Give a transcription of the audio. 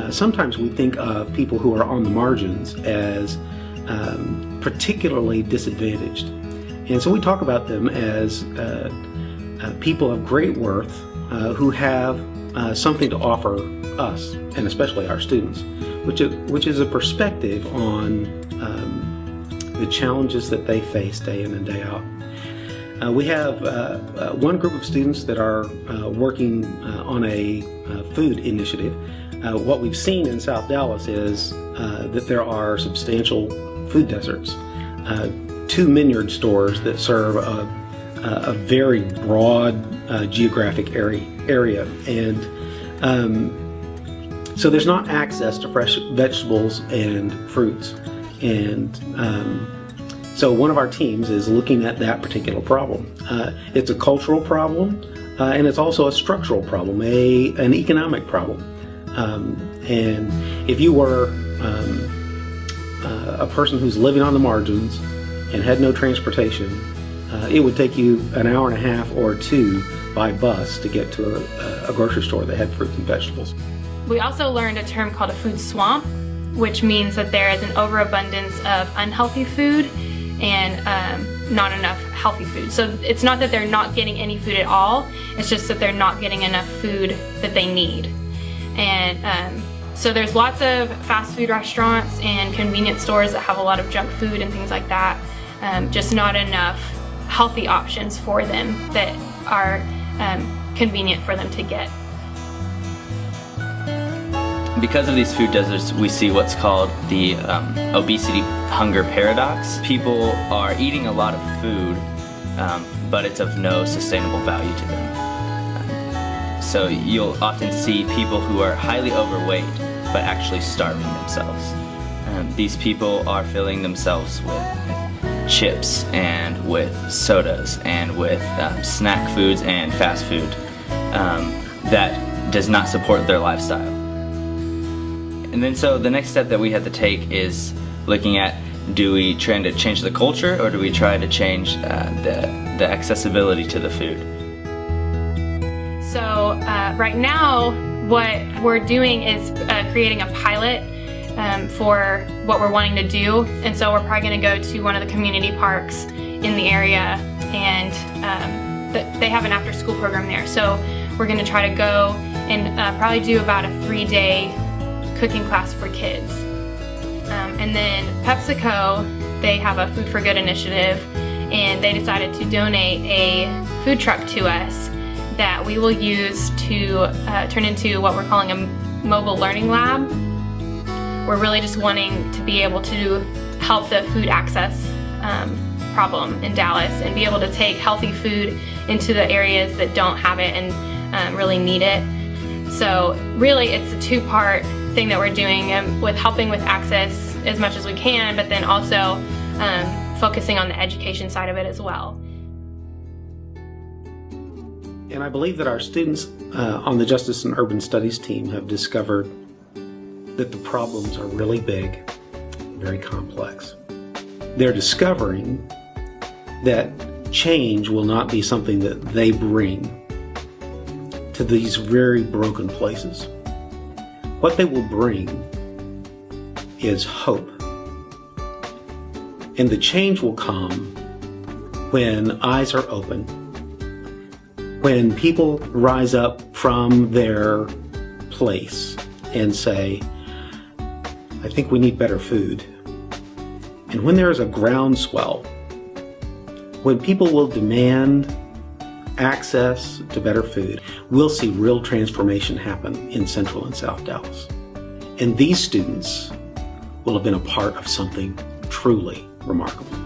sometimes we think of people who are on the margins as particularly disadvantaged. And so we talk about them as people of great worth who have something to offer us, and especially our students, which is a perspective on the challenges that they face day in and day out. We have one group of students that are working on a food initiative. What we've seen in South Dallas is that there are substantial food deserts. 2 Minyard stores that serve a very broad geographic area, and so there's not access to fresh vegetables and fruits, and so one of our teams is looking at that particular problem. It's a cultural problem, and it's also a structural problem, an economic problem. And if you were a person who's living on the margins and had no transportation, it would take you an hour and a half or 2 by bus to get to a grocery store that had fruits and vegetables. We also learned a term called a food swamp, which means that there is an overabundance of unhealthy food and not enough healthy food. So it's not that they're not getting any food at all, it's just that they're not getting enough food that they need. And so there's lots of fast food restaurants and convenience stores that have a lot of junk food and things like that, just not enough healthy options for them that are convenient for them to get. Because of these food deserts, we see what's called the obesity hunger paradox. People are eating a lot of food, but it's of no sustainable value to them. So you'll often see people who are highly overweight, but actually starving themselves. These people are filling themselves with chips and with sodas and with snack foods and fast food that does not support their lifestyle. And then so the next step that we had to take is looking at, do we try to change the culture, or do we try to change the accessibility to the food? So right now what we're doing is creating a pilot for what we're wanting to do, and so we're probably going to go to one of the community parks in the area, and they have an after-school program there. So we're going to try to go and probably do about a 3-day cooking class for kids. And then PepsiCo, they have a Food for Good initiative, and they decided to donate a food truck to us that we will use to turn into what we're calling a mobile learning lab. We're really just wanting to be able to help the food access problem in Dallas and be able to take healthy food into the areas that don't have it and really need it. So really it's a 2-part thing that we're doing with helping with access as much as we can, but then also focusing on the education side of it as well. And I believe that our students on the Justice and Urban Studies team have discovered that the problems are really big, very complex. They're discovering that change will not be something that they bring to these very broken places. What they will bring is hope. And the change will come when eyes are open, when people rise up from their place and say, I think we need better food. And when there is a groundswell, when people will demand access to better food, we'll see real transformation happen in Central and South Dallas. And these students will have been a part of something truly remarkable.